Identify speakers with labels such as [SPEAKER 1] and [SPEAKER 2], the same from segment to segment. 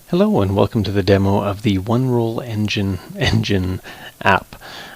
[SPEAKER 1] Hello and welcome to the demo of the One-Roll Engine app.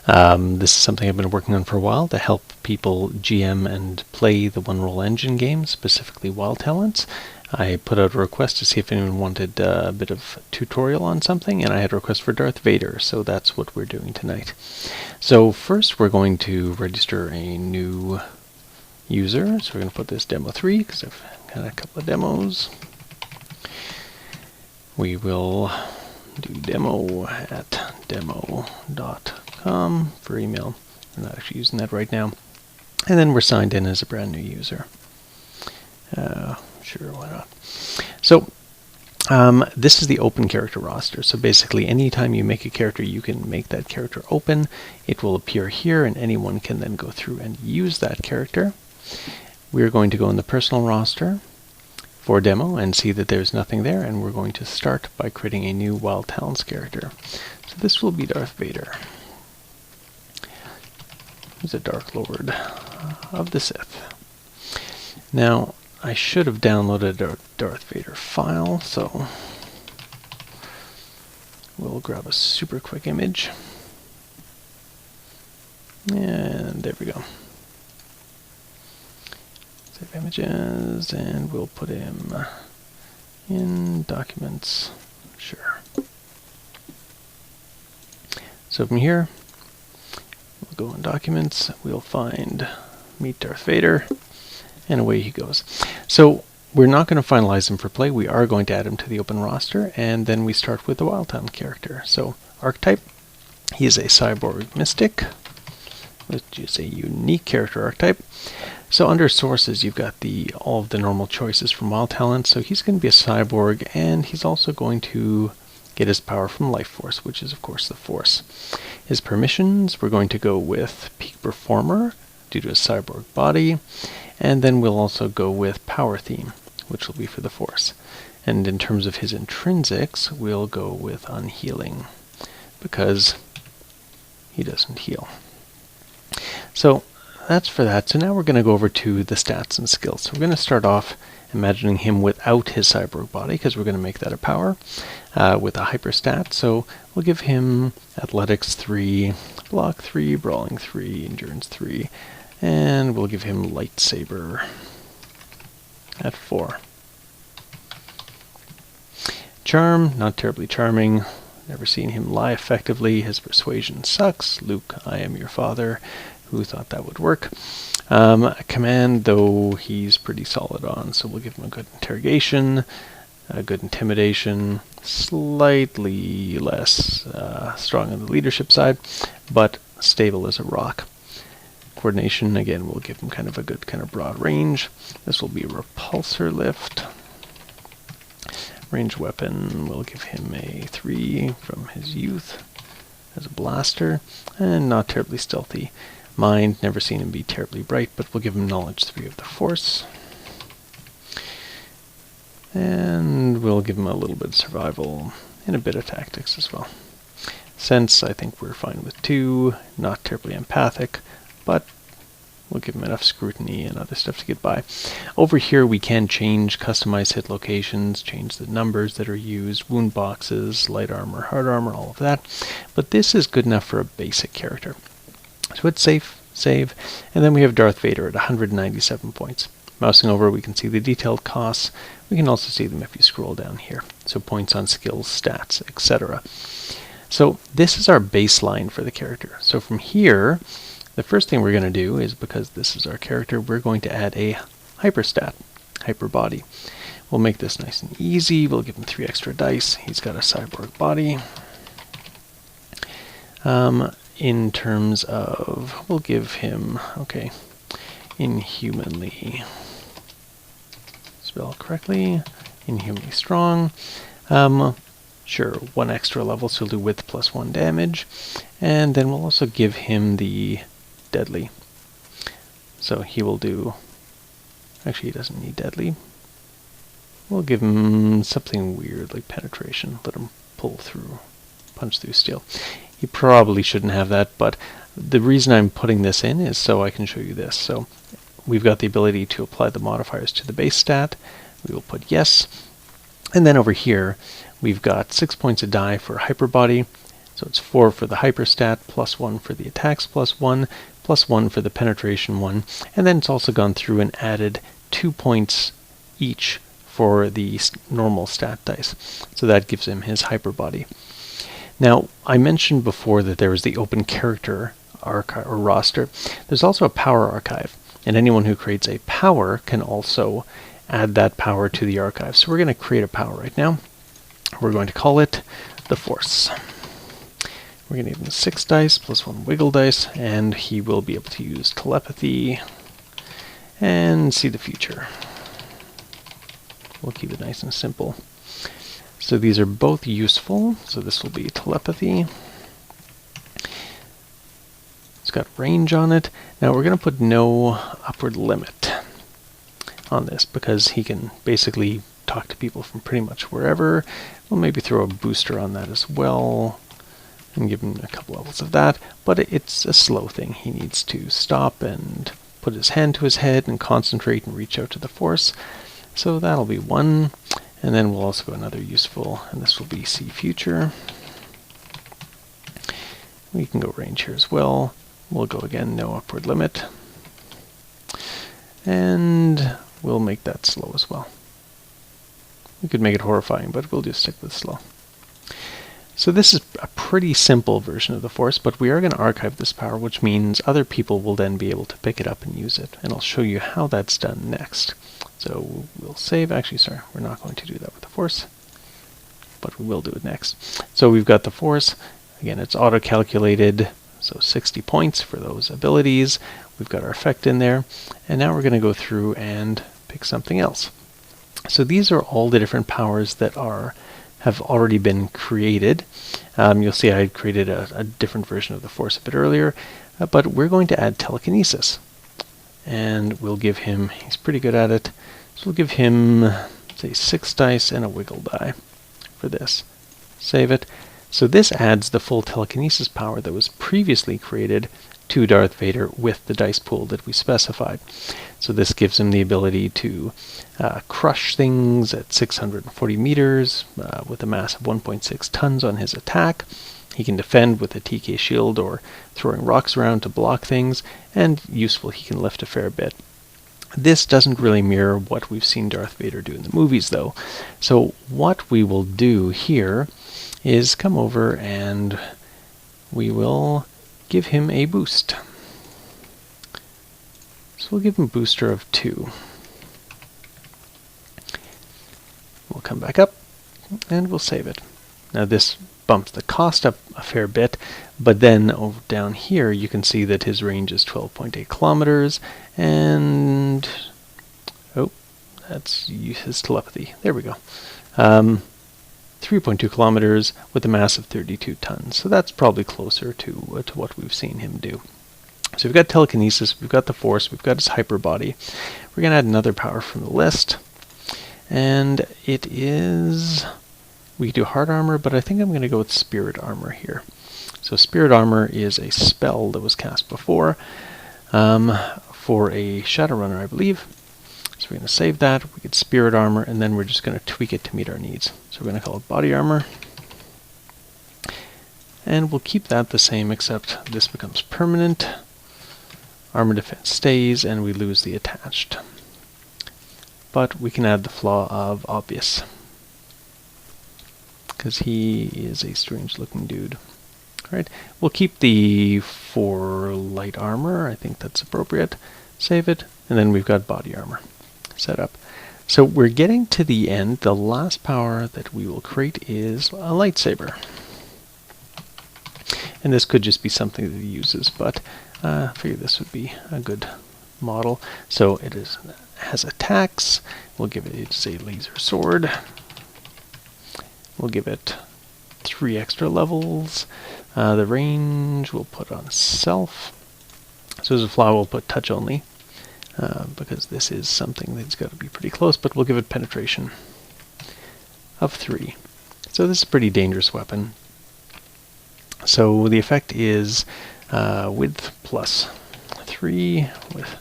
[SPEAKER 1] This is something I've been working on for a while to help people GM and play the One-Roll Engine game, specifically Wild Talents. I put out a request to see if anyone wanted a bit of tutorial on something, and I had a request for Darth Vader, so that's what we're doing tonight. So first we're going to register a new user. So we're going to put this demo 3 because I've got a couple of demos. We will do demo@demo.com for email. I'm not actually using that right now. And then we're signed in as a brand new user. Sure, why not? So this is the open character roster. So basically anytime you make a character, you can make that character open. It will appear here and anyone can then go through and use that character. We're going to go in the personal roster for demo and see that there's nothing there, and we're going to start by creating a new Wild Talents character. So this will be Darth Vader. He's a Dark Lord of the Sith. Now, I should have downloaded a Darth Vader file, so we'll grab a super quick image. And there we go. Save images, and we'll put him in documents. Sure. So from here, we'll go in documents, we'll find Meet Darth Vader, and away he goes. So we're not going to finalize him for play, we are going to add him to the open roster, and then we start with the Wild Talent character. So archetype, he is a cyborg mystic, which is a unique character archetype. So under sources, you've got all of the normal choices from Wild Talents. So he's going to be a cyborg, and he's also going to get his power from Life Force, which is of course the Force. His permissions, we're going to go with Peak Performer due to his cyborg body, and then we'll also go with Power Theme, which will be for the Force. And in terms of his intrinsics, we'll go with Unhealing, because he doesn't heal. So that's for that. So now we're going to go over to the stats and skills. So we're going to start off imagining him without his cyborg body, because we're going to make that a power with a hyper stat. So we'll give him Athletics 3, Block 3, Brawling 3, Endurance 3, and we'll give him Lightsaber at 4. Charm, not terribly charming. Never seen him lie effectively. His persuasion sucks. Luke, I am your father. Who thought that would work? Command, though, he's pretty solid on, so we'll give him a good interrogation, a good intimidation, slightly less strong on the leadership side, but stable as a rock. Coordination, again, we'll give him kind of a good kind of broad range. This will be a repulsor lift. Ranged weapon, we'll give him a 3 from his youth as a blaster, and not terribly stealthy. Mind, never seen him be terribly bright, but we'll give him Knowledge 3 of the Force. And we'll give him a little bit of survival and a bit of tactics as well. Sense, I think we're fine with 2, not terribly empathic, but we'll give him enough scrutiny and other stuff to get by. Over here we can customize hit locations, change the numbers that are used, wound boxes, light armor, hard armor, all of that. But this is good enough for a basic character. So it's save, and then we have Darth Vader at 197 points. Mousing over, we can see the detailed costs. We can also see them if you scroll down here. So points on skills, stats, etc. So this is our baseline for the character. So from here, the first thing we're going to do is, because this is our character, we're going to add a hyperstat, hyper body. We'll make this nice and easy. We'll give him 3 extra dice. He's got a cyborg body. In terms of, we'll give him, okay, inhumanly, spell correctly, inhumanly strong. Sure, 1 extra level, so he'll do width plus 1 damage. And then we'll also give him the deadly. So he will do, actually he doesn't need deadly. We'll give him something weird like penetration, let him pull through, punch through steel. You probably shouldn't have that, but the reason I'm putting this in is so I can show you this. So we've got the ability to apply the modifiers to the base stat. We will put yes. And then over here, we've got 6 points a die for hyper body. So it's 4 for the hyper stat, plus 1 for the attacks, plus 1 for the penetration 1. And then it's also gone through and added 2 points each for the normal stat dice. So that gives him his hyper body. Now, I mentioned before that there was the open character archive or roster. There's also a power archive, and anyone who creates a power can also add that power to the archive. So we're going to create a power right now. We're going to call it the Force. We're going to give him 6 dice plus 1 wiggle dice, and he will be able to use telepathy and see the future. We'll keep it nice and simple. So these are both useful. So this will be telepathy. It's got range on it. Now we're going to put no upward limit on this because he can basically talk to people from pretty much wherever. We'll maybe throw a booster on that as well and give him a couple levels of that. But it's a slow thing. He needs to stop and put his hand to his head and concentrate and reach out to the Force. So that'll be 1. And then we'll also go another useful, and this will be see future. We can go range here as well. We'll go again, no upward limit. And we'll make that slow as well. We could make it horrifying, but we'll just stick with slow. So this is a pretty simple version of the Force, but we are going to archive this power, which means other people will then be able to pick it up and use it. And I'll show you how that's done next. So we'll save. Actually, sorry, we're not going to do that with the Force, but we will do it next. So we've got the Force. Again, it's auto-calculated, so 60 points for those abilities. We've got our effect in there. And now we're going to go through and pick something else. So these are all the different powers that have already been created. You'll see I had created a different version of the Force a bit earlier, but we're going to add telekinesis. And we'll give him, he's pretty good at it, so we'll give him, say, 6 dice and a wiggle die for this. Save it. So this adds the full telekinesis power that was previously created to Darth Vader with the dice pool that we specified. So this gives him the ability to crush things at 640 meters with a mass of 1.6 tons on his attack. He can defend with a TK shield or throwing rocks around to block things, and useful, he can lift a fair bit. This doesn't really mirror what we've seen Darth Vader do in the movies, though. So what we will do here is come over and we will give him a boost. So we'll give him a booster of 2. We'll come back up and we'll save it. Now this bumps the cost up a fair bit, but then over down here you can see that his range is 12.8 kilometers, and that's his telepathy. There we go. 3.2 kilometers with a mass of 32 tons. So that's probably closer to what we've seen him do. So we've got telekinesis, we've got the Force, we've got his hyper body. We're going to add another power from the list, and it is, we could do hard armor, but I think I'm going to go with spirit armor here. So spirit armor is a spell that was cast before for a Shadowrunner, I believe. So we're going to save that. We get spirit armor, and then we're just going to tweak it to meet our needs. So we're going to call it body armor. And we'll keep that the same, except this becomes permanent. Armor defense stays, and we lose the attached. But we can add the flaw of obvious, because he is a strange looking dude. Alright, we'll keep the 4 light armor. I think that's appropriate. Save it, and then we've got body armor set up. So we're getting to the end. The last power that we will create is a lightsaber. And this could just be something that he uses, but I figured this would be a good model. So it has attacks. We'll give it a laser sword. We'll give it 3 extra levels. The range we'll put on self. So as a flaw we'll put touch only, because this is something that's got to be pretty close, but we'll give it penetration of 3. So this is a pretty dangerous weapon. So the effect is width plus 3 with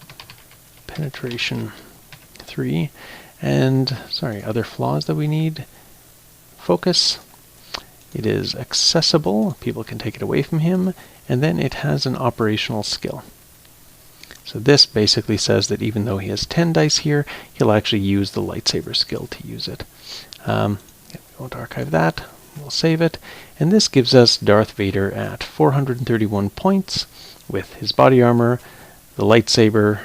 [SPEAKER 1] penetration 3. And, sorry, other flaws that we need. focus. It is accessible. People can take it away from him. And then it has an operational skill. So this basically says that even though he has 10 dice here, he'll actually use the lightsaber skill to use it. We won't archive that. We'll save it. And this gives us Darth Vader at 431 points with his body armor, the lightsaber,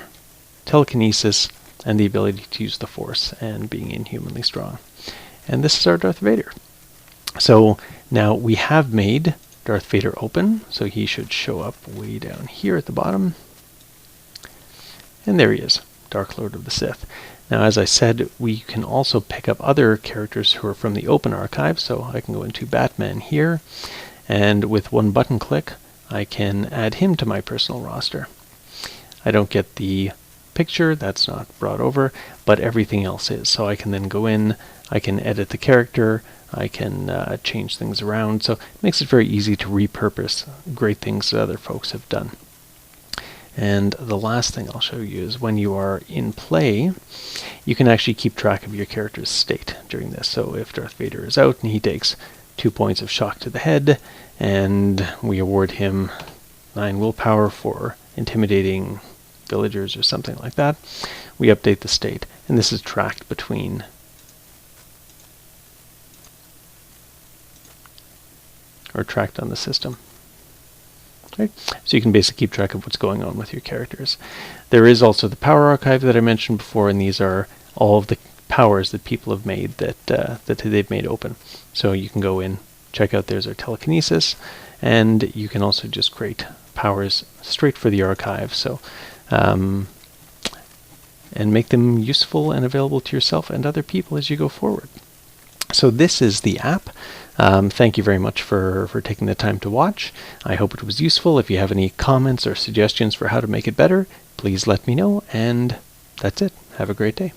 [SPEAKER 1] telekinesis, and the ability to use the Force and being inhumanly strong. And this is our Darth Vader. So now we have made Darth Vader open, so he should show up way down here at the bottom. And there he is, Dark Lord of the Sith. Now, as I said, we can also pick up other characters who are from the open archive, so I can go into Batman here, and with one button click, I can add him to my personal roster. I don't get the picture, that's not brought over, but everything else is. So I can then go in, I can edit the character, I can change things around, so it makes it very easy to repurpose great things that other folks have done. And the last thing I'll show you is when you are in play, you can actually keep track of your character's state during this. So if Darth Vader is out and he takes 2 points of shock to the head, and we award him 9 willpower for intimidating villagers or something like that, we update the state. And this is tracked between tracked on the system. Right? So you can basically keep track of what's going on with your characters. There is also the power archive that I mentioned before, and these are all of the powers that people have made that they've made open. So you can go in, check out there's our telekinesis, and you can also just create powers straight for the archive. So and make them useful and available to yourself and other people as you go forward. So this is the app. Thank you very much for taking the time to watch. I hope it was useful. If you have any comments or suggestions for how to make it better, please let me know. And that's it. Have a great day.